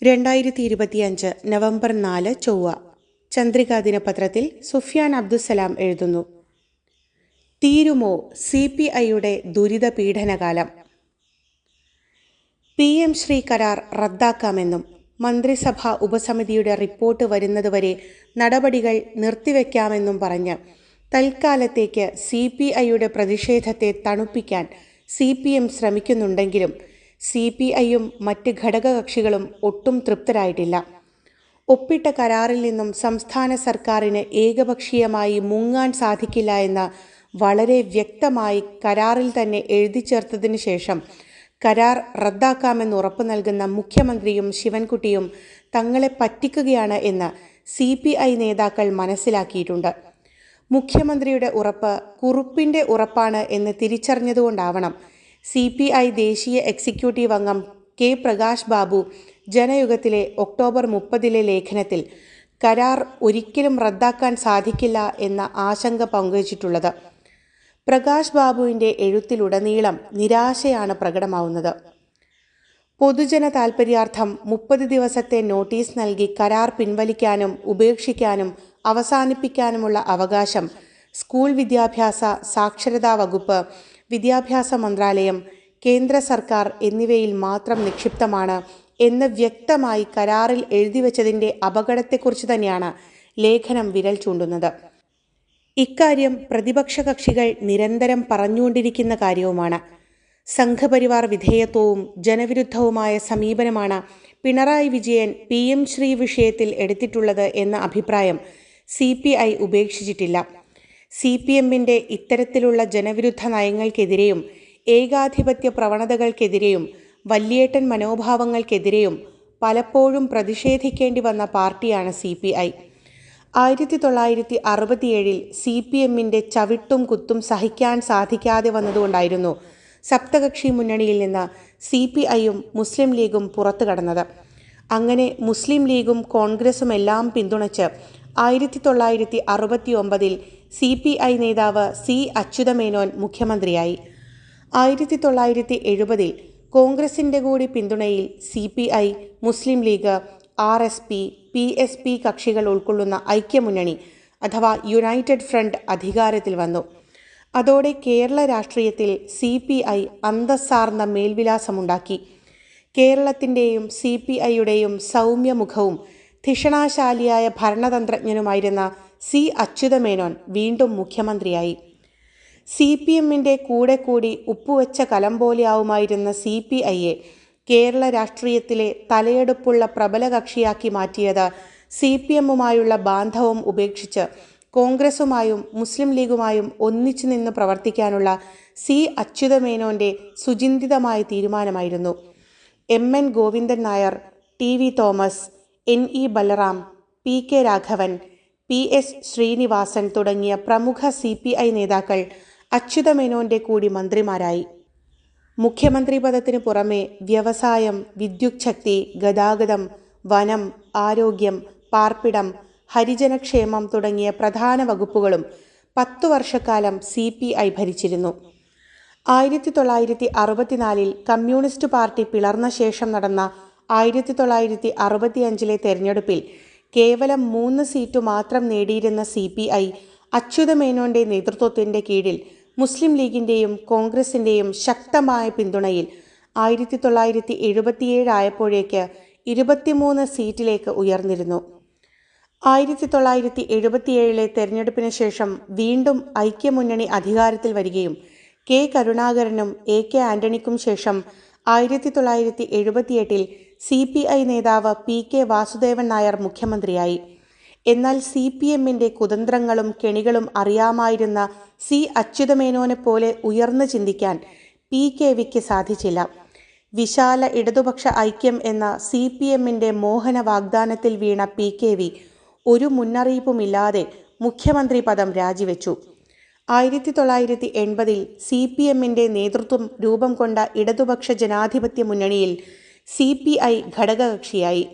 2025 November 4 ചൊവ്വ. ചന്ദ്രികാ ദിനപത്രത്തിൽ സുഫിയാൻ അബ്ദുസലാം എഴുതുന്നു: തീരുമോ CPIയുടെ ദുരിത പീഡനകാലം? PM ശ്രീ കരാർ റദ്ദാക്കാമെന്നും മന്ത്രിസഭാ ഉപസമിതിയുടെ റിപ്പോർട്ട് വരുന്നതുവരെ നടപടികൾ നിർത്തിവെക്കാമെന്നും പറഞ്ഞ് തൽക്കാലത്തേക്ക് CPIയുടെ പ്രതിഷേധത്തെ തണുപ്പിക്കാൻ CPM ശ്രമിക്കുന്നുണ്ടെങ്കിലും CPIയും മറ്റ് ഘടകകക്ഷികളും ഒട്ടും തൃപ്തരായിട്ടില്ല. ഒപ്പിട്ട കരാറിൽ നിന്നും സംസ്ഥാന സർക്കാരിന് ഏകപക്ഷീയമായി മുങ്ങാൻ സാധിക്കില്ല എന്ന് വളരെ വ്യക്തമായി കരാറിൽ തന്നെ എഴുതി ചേർത്തതിനു ശേഷം കരാർ റദ്ദാക്കാമെന്ന് ഉറപ്പു നൽകുന്ന മുഖ്യമന്ത്രിയും ശിവൻകുട്ടിയും തങ്ങളെ പറ്റിക്കുകയാണ് എന്ന് CPI നേതാക്കൾ മനസ്സിലാക്കിയിട്ടുണ്ട്. മുഖ്യമന്ത്രിയുടെ ഉറപ്പ് കുറുപ്പിൻ്റെ ഉറപ്പാണ് എന്ന് തിരിച്ചറിഞ്ഞതുകൊണ്ടാവണം CPI ദേശീയ എക്സിക്യൂട്ടീവ് അംഗം K. പ്രകാശ് ബാബു ജനയുഗത്തിലെ ഒക്ടോബർ 30 ലേഖനത്തിൽ കരാർ ഒരിക്കലും റദ്ദാക്കാൻ സാധിക്കില്ല എന്ന ആശങ്ക പങ്കുവച്ചിട്ടുള്ളത്. പ്രകാശ് ബാബുവിൻ്റെ എഴുത്തിലുടനീളം നിരാശയാണ് പ്രകടമാവുന്നത്. പൊതുജന താൽപര്യാർത്ഥം 30 ദിവസത്തെ നോട്ടീസ് നൽകി കരാർ പിൻവലിക്കാനും ഉപേക്ഷിക്കാനും അവസാനിപ്പിക്കാനുമുള്ള അവകാശം സ്കൂൾ വിദ്യാഭ്യാസ സാക്ഷരതാ വകുപ്പ്, വിദ്യാഭ്യാസ മന്ത്രാലയം, കേന്ദ്ര സർക്കാർ എന്നിവയിൽ മാത്രം നിക്ഷിപ്തമാണ് എന്ന് വ്യക്തമായി കരാറിൽ എഴുതിവെച്ചതിൻ്റെ അപകടത്തെക്കുറിച്ച് തന്നെയാണ് ലേഖനം വിരൽ ചൂണ്ടുന്നത്. ഇക്കാര്യം പ്രതിപക്ഷ കക്ഷികൾ നിരന്തരം പറഞ്ഞുകൊണ്ടിരിക്കുന്ന കാര്യവുമാണ്. സംഘപരിവാർ വിധേയത്വവും ജനവിരുദ്ധവുമായ സമീപനമാണ് പിണറായി വിജയൻ PM ശ്രീ വിഷയത്തിൽ എടുത്തിട്ടുള്ളത് എന്ന അഭിപ്രായം CPI ഉപേക്ഷിച്ചിട്ടില്ല. CPMൻ്റെ ഇത്തരത്തിലുള്ള ജനവിരുദ്ധ നയങ്ങൾക്കെതിരെയും ഏകാധിപത്യ പ്രവണതകൾക്കെതിരെയും വല്യേട്ടൻ മനോഭാവങ്ങൾക്കെതിരെയും പലപ്പോഴും പ്രതിഷേധിക്കേണ്ടി വന്ന പാർട്ടിയാണ് CPI. 1967 CPMൻ്റെ ചവിട്ടും കുത്തും സഹിക്കാൻ സാധിക്കാതെ വന്നതുകൊണ്ടായിരുന്നു സപ്തകക്ഷി മുന്നണിയിൽ നിന്ന് CPIയും മുസ്ലിം ലീഗും പുറത്തു കടന്നത്. അങ്ങനെ മുസ്ലിം ലീഗും കോൺഗ്രസും എല്ലാം പിന്തുണച്ച് 1969 CPI നേതാവ് C. അച്യുതമേനോൻ മുഖ്യമന്ത്രിയായി. 1970 കോൺഗ്രസിൻ്റെ കൂടി പിന്തുണയിൽ CPI, മുസ്ലിം ലീഗ്, RSP, PSP കക്ഷികൾ ഉൾക്കൊള്ളുന്ന ഐക്യമുന്നണി അഥവാ യുണൈറ്റഡ് ഫ്രണ്ട് അധികാരത്തിൽ വന്നു. അതോടെ കേരള രാഷ്ട്രീയത്തിൽ CPI അന്തസ്സാർന്ന മേൽവിലാസമുണ്ടാക്കി. കേരളത്തിൻ്റെയും CPIയുടെയും സൗമ്യമുഖവും ധിഷണാശാലിയായ ഭരണതന്ത്രജ്ഞനുമായിരുന്ന C. അച്യുതമേനോൻ വീണ്ടും മുഖ്യമന്ത്രിയായി. CPMൻ്റെ കൂടെ കൂടി ഉപ്പുവെച്ച കലം പോലെയാവുമായിരുന്ന CPIയെ കേരള രാഷ്ട്രീയത്തിലെ തലയെടുപ്പുള്ള പ്രബല കക്ഷിയാക്കി മാറ്റിയത് CPMുമായുള്ള ബാന്ധവം ഉപേക്ഷിച്ച് കോൺഗ്രസുമായും മുസ്ലിം ലീഗുമായും ഒന്നിച്ചു നിന്ന് പ്രവർത്തിക്കാനുള്ള C. അച്യുതമേനോൻ്റെ സുചിന്തിതമായ തീരുമാനമായിരുന്നു. MN ഗോവിന്ദൻ നായർ, TV തോമസ്, NE Balaram, PK Raghavan, PS Sreenivasan തുടങ്ങിയ പ്രമുഖ CPI നേതാക്കൾ അച്യുതമേനോൻ്റെ കൂടി മന്ത്രിമാരായി. മുഖ്യമന്ത്രി പദത്തിനു പുറമെ വ്യവസായം, വിദ്യുച്ഛക്തി, ഗതാഗതം, വനം, ആരോഗ്യം, പാർപ്പിടം, ഹരിജനക്ഷേമം തുടങ്ങിയ പ്രധാന വകുപ്പുകളും 10 വർഷക്കാലം CPI ഭരിച്ചിരുന്നു. 1964 കമ്മ്യൂണിസ്റ്റ് പാർട്ടി പിളർന്ന ശേഷം നടന്ന 1965 തെരഞ്ഞെടുപ്പിൽ കേവലം 3 സീറ്റു മാത്രം നേടിയിരുന്ന CPI അച്യുതമേനോൻ്റെ നേതൃത്വത്തിൻ്റെ കീഴിൽ മുസ്ലിം ലീഗിൻ്റെയും കോൺഗ്രസിൻ്റെയും ശക്തമായ പിന്തുണയിൽ 1977 ആയപ്പോഴേക്ക് 23 സീറ്റിലേക്ക് ഉയർന്നിരുന്നു. 1977 തെരഞ്ഞെടുപ്പിന് ശേഷം വീണ്ടും ഐക്യമുന്നണി അധികാരത്തിൽ വരികയും K. കരുണാകരനും AK ആൻ്റണിക്കും ശേഷം 1978 CPI നേതാവ് PK വാസുദേവൻ നായർ മുഖ്യമന്ത്രിയായി. എന്നാൽ CPMൻ്റെ കുതന്ത്രങ്ങളും കെണികളും അറിയാമായിരുന്ന C. അച്യുതമേനോനെപ്പോലെ ഉയർന്നു ചിന്തിക്കാൻ PKവിക്ക് സാധിച്ചില്ല. വിശാല ഇടതുപക്ഷ ഐക്യം എന്ന CPMൻ്റെ മോഹന വാഗ്ദാനത്തിൽ വീണ PKV ഒരു മുന്നറിയിപ്പുമില്ലാതെ മുഖ്യമന്ത്രി പദം രാജിവെച്ചു. 1980 CPMൻ്റെ നേതൃത്വം രൂപം കൊണ്ട ഇടതുപക്ഷ ജനാധിപത്യ മുന്നണിയിൽ CPI ഘടകകക്ഷിയായി.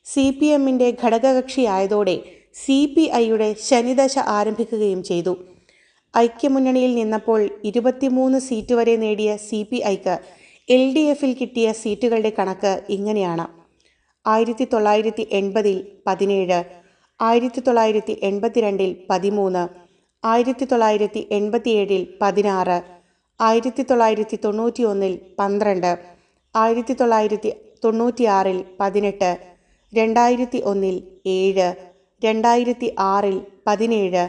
CPMൻ്റെ ഘടകകക്ഷിയായതോടെ CPIയുടെ ശനിദശ ആരംഭിക്കുകയും ചെയ്തു. ഐക്യമുന്നണിയിൽ നിന്നപ്പോൾ 23 സീറ്റ് വരെ നേടിയ CPIക്ക് LDFിൽ കിട്ടിയ സീറ്റുകളുടെ കണക്ക് ഇങ്ങനെയാണ്: 1980 17, 1982 13, 1987 16, 1991 12, 1996 18, 2001 7, 2006 17,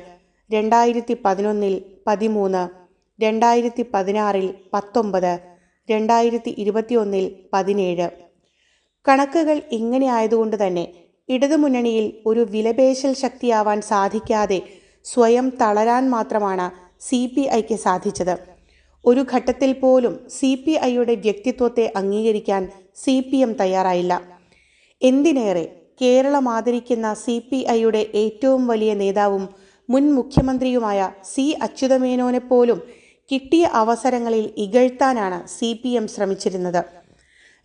2011 13, 2016 19, 2021 17. കണക്കുകൾ ഇങ്ങനെ ആയതുകൊണ്ട് തന്നെ ഇടതുമുന്നണിയിൽ ഒരു വിലപേശൽ ശക്തിയാവാൻ സാധിക്കാതെ സ്വയം തളരാൻ മാത്രമാണ് CPIക്ക് സാധിച്ചത്. ഒരു ഘട്ടത്തിൽ പോലും CPIയുടെ വ്യക്തിത്വത്തെ അംഗീകരിക്കാൻ CPM തയ്യാറായില്ല. എന്തിനേറെ കേരളം ആദരിക്കുന്ന CPIയുടെ ഏറ്റവും വലിയ നേതാവും മുൻ മുഖ്യമന്ത്രിയുമായ C അച്യുതമേനോനെപ്പോലും കിട്ടിയ അവസരങ്ങളിൽ ഇകഴ്ത്താനാണ് CPM ശ്രമിച്ചിരുന്നത്.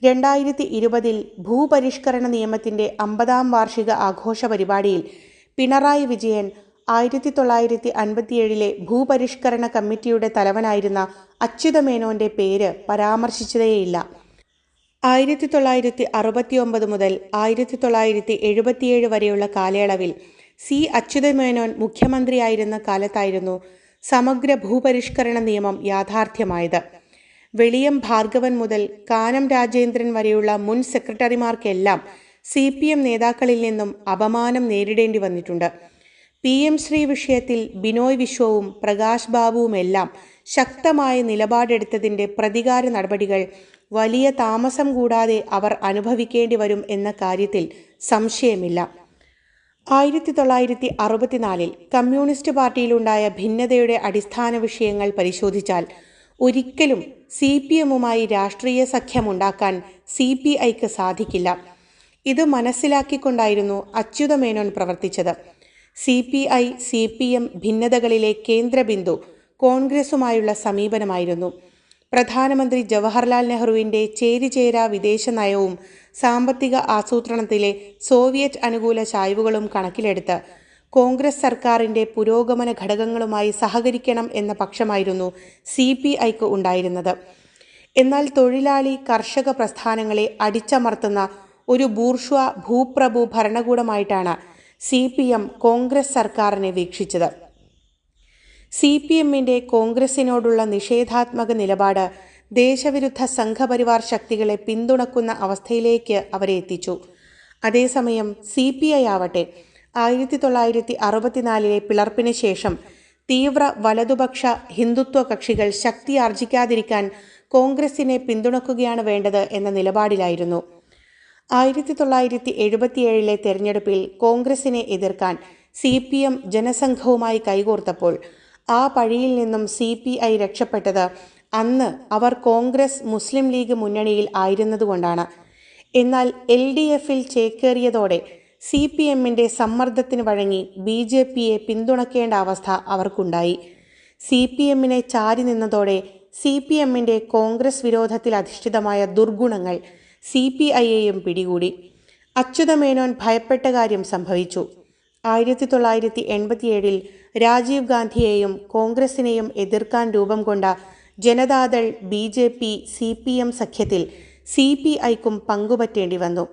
2020 ഭൂപരിഷ്കരണ നിയമത്തിൻ്റെ 50-ാം വാർഷിക ആഘോഷ പരിപാടിയിൽ പിണറായി വിജയൻ 1957 ഭൂപരിഷ്കരണ കമ്മിറ്റിയുടെ തലവനായിരുന്ന അച്യുതമേനോന്റെ പേര് പരാമർശിച്ചതേയില്ല. 1969 മുതൽ 1977 വരെയുള്ള കാലയളവിൽ C അച്യുതമേനോൻ മുഖ്യമന്ത്രിയായിരുന്ന കാലത്തായിരുന്നു സമഗ്ര ഭൂപരിഷ്കരണ നിയമം യാഥാർത്ഥ്യമായത്. വെളിയം ഭാർഗവൻ മുതൽ കാനം രാജേന്ദ്രൻ വരെയുള്ള മുൻ സെക്രട്ടറിമാർക്കെല്ലാം CPM നേതാക്കളിൽ നിന്നും അപമാനം നേരിടേണ്ടി വന്നിട്ടുണ്ട്. PM ശ്രീ വിഷയത്തിൽ ബിനോയ് വിശ്വവും പ്രകാശ് ബാബുവുമെല്ലാം ശക്തമായ നിലപാടെടുത്തതിൻ്റെ പ്രതികാര നടപടികൾ വലിയ താമസം കൂടാതെ അവർ അനുഭവിക്കേണ്ടി വരും എന്ന കാര്യത്തിൽ സംശയമില്ല. 1964 കമ്മ്യൂണിസ്റ്റ് പാർട്ടിയിലുണ്ടായ ഭിന്നതയുടെ അടിസ്ഥാന വിഷയങ്ങൾ പരിശോധിച്ചാൽ ഒരിക്കലും CPMുമായി രാഷ്ട്രീയ സഖ്യമുണ്ടാക്കാൻ CPIക്ക് സാധിക്കില്ല. ഇത് മനസ്സിലാക്കിക്കൊണ്ടായിരുന്നു അച്യുതമേനോൻ പ്രവർത്തിച്ചത്. CPI CPM ഭിന്നതകളിലെ കേന്ദ്രബിന്ദു കോൺഗ്രസുമായുള്ള സമീപനമായിരുന്നു. പ്രധാനമന്ത്രി ജവഹർലാൽ നെഹ്റുവിൻ്റെ ചേരിചേരാ വിദേശ നയവും സാമ്പത്തിക ആസൂത്രണത്തിലെ സോവിയറ്റ് അനുകൂല ചായ്വുകളും കണക്കിലെടുത്ത് കോൺഗ്രസ് സർക്കാരിൻ്റെ പുരോഗമന ഘടകങ്ങളുമായി സഹകരിക്കണം എന്ന പക്ഷമായിരുന്നു CPIക്ക് ഉണ്ടായിരുന്നത്. എന്നാൽ തൊഴിലാളി കർഷക പ്രസ്ഥാനങ്ങളെ അടിച്ചമർത്തുന്ന ഒരു ബൂർഷ്വാ ഭൂപ്രഭു ഭരണകൂടമായിട്ടാണ് CPM കോൺഗ്രസ് സർക്കാരിനെ വീക്ഷിച്ചത്. CPMൻ്റെ കോൺഗ്രസിനോടുള്ള നിഷേധാത്മക നിലപാട് ദേശവിരുദ്ധ സംഘപരിവാർ ശക്തികളെ പിന്തുണക്കുന്ന അവസ്ഥയിലേക്ക് അവരെ എത്തിച്ചു. അതേസമയം CPI ആവട്ടെ 1964 പിളർപ്പിന് ശേഷം തീവ്ര വലതുപക്ഷ ഹിന്ദുത്വ കക്ഷികൾ ശക്തി ആർജിക്കാതിരിക്കാൻ കോൺഗ്രസിനെ പിന്തുണക്കുകയാണ് വേണ്ടത് എന്ന നിലപാടിലായിരുന്നു. 1977 തെരഞ്ഞെടുപ്പിൽ കോൺഗ്രസിനെ എതിർക്കാൻ CPM ജനസംഘവുമായി കൈകോർത്തപ്പോൾ ആ പഴിയിൽ നിന്നും CPI രക്ഷപ്പെട്ടത് അന്ന് അവർ കോൺഗ്രസ് മുസ്ലിം ലീഗ് മുന്നണിയിൽ ആയിരുന്നതുകൊണ്ടാണ്. എന്നാൽ LDFൽ ചേക്കേറിയതോടെ CPMൻ്റെ സമ്മർദ്ദത്തിന് വഴങ്ങി BJPയെ പിന്തുണയ്ക്കേണ്ട അവസ്ഥ അവർക്കുണ്ടായി. CPMനെ ചാരി നിന്നതോടെ CPMൻ്റെ കോൺഗ്രസ് വിരോധത്തിൽ അധിഷ്ഠിതമായ ദുർഗുണങ്ങൾ CPIയെയും പിടികൂടി. അച്യുതമേനോൻ ഭയപ്പെട്ട കാര്യം സംഭവിച്ചു. 1987 രാജീവ് ഗാന്ധിയെയും കോൺഗ്രസിനെയും എതിർക്കാൻ രൂപം കൊണ്ട ജനതാദൾ BJP CPM സഖ്യത്തിൽ CPIക്കും പങ്കുപറ്റേണ്ടി വന്നു.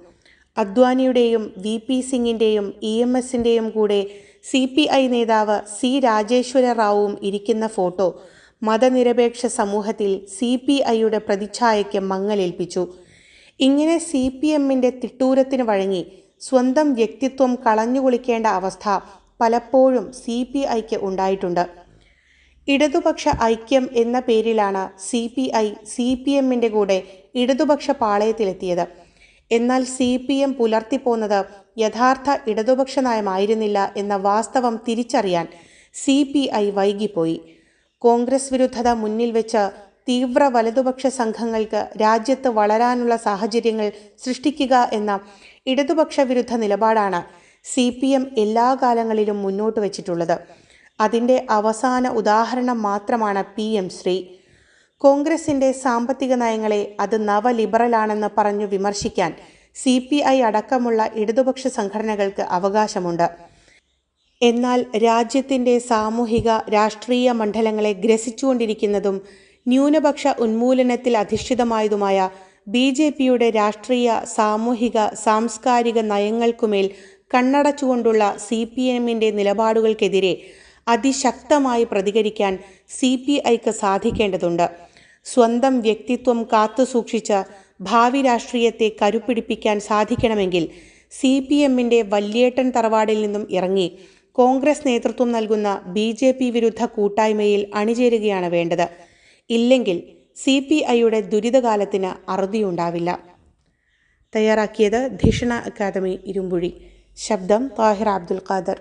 അദ്വാനിയുടെയും VP സിംഗിൻ്റെയും EMSൻ്റെയും കൂടെ CPI നേതാവ് C രാജേശ്വര റാവുവും ഇരിക്കുന്ന ഫോട്ടോ മതനിരപേക്ഷ സമൂഹത്തിൽ CPIയുടെ പ്രതിച്ഛായയ്ക്ക് മങ്ങലേൽപ്പിച്ചു. ഇങ്ങനെ CPMൻ്റെ തിട്ടൂരത്തിന് വഴങ്ങി സ്വന്തം വ്യക്തിത്വം കളഞ്ഞുകുളിക്കേണ്ട അവസ്ഥ പലപ്പോഴും CPIക്ക് ഉണ്ടായിട്ടുണ്ട്. ഇടതുപക്ഷ ഐക്യം എന്ന പേരിലാണ് CPI CPMൻ്റെ കൂടെ ഇടതുപക്ഷ പാളയത്തിലെത്തിയത്. എന്നാൽ CPM പുലർത്തിപ്പോന്നത് യഥാർത്ഥ ഇടതുപക്ഷ നയമായിരുന്നില്ല എന്ന വാസ്തവം തിരിച്ചറിയാൻ CPI വൈകിപ്പോയി. കോൺഗ്രസ് വിരുദ്ധത മുന്നിൽ വെച്ച് തീവ്ര വലതുപക്ഷ സംഘങ്ങൾക്ക് രാജ്യത്ത് വളരാനുള്ള സാഹചര്യങ്ങൾ സൃഷ്ടിക്കുക എന്ന ഇടതുപക്ഷ വിരുദ്ധ നിലപാടാണ് CPM എല്ലാ കാലങ്ങളിലും മുന്നോട്ട് വച്ചിട്ടുള്ളത്. അതിൻ്റെ അവസാന ഉദാഹരണം മാത്രമാണ് PM ശ്രീ. കോൺഗ്രസിൻ്റെ സാമ്പത്തിക നയങ്ങളെ അത് നവലിബറലാണെന്ന് പറഞ്ഞു വിമർശിക്കാൻ CPI അടക്കമുള്ള ഇടതുപക്ഷ സംഘടനകൾക്ക് അവകാശമുണ്ട്. എന്നാൽ രാജ്യത്തിൻ്റെ സാമൂഹിക രാഷ്ട്രീയ മണ്ഡലങ്ങളെ ഗ്രസിച്ചുകൊണ്ടിരിക്കുന്നതും ന്യൂനപക്ഷ ഉന്മൂലനത്തിൽ അധിഷ്ഠിതമായതുമായ BJPയുടെ രാഷ്ട്രീയ, സാമൂഹിക, സാംസ്കാരിക നയങ്ങൾക്കുമേൽ കണ്ണടച്ചുകൊണ്ടുള്ള CPMന്റെ നിലപാടുകൾക്കെതിരെ അതിശക്തമായി പ്രതികരിക്കാൻ CPIക്ക് സാധിക്കേണ്ടതുണ്ട്. സ്വന്തം വ്യക്തിത്വം കാത്തുസൂക്ഷിച്ച ഭാവി രാഷ്ട്രീയത്തെ കരുപ്പിടിപ്പിക്കാൻ സാധിക്കണമെങ്കിൽ CPMന്റെ വല്യേട്ടൻ തറവാടിൽ നിന്നും ഇറങ്ങി കോൺഗ്രസ് നേതൃത്വം നൽകുന്ന BJP വിരുദ്ധ കൂട്ടായ്മയിൽ അണിചേരുകയാണ് വേണ്ടത്. ഇല്ലെങ്കിൽ CPIയുടെ ദുരിതകാലത്തിന് അറുതിയുണ്ടാവില്ല. തയ്യാറാക്കിയത് ധിഷണ അക്കാദമി ഇരുമ്പുഴി. ശബ്ദം താഹിർ അബ്ദുൽ ഖാദർ.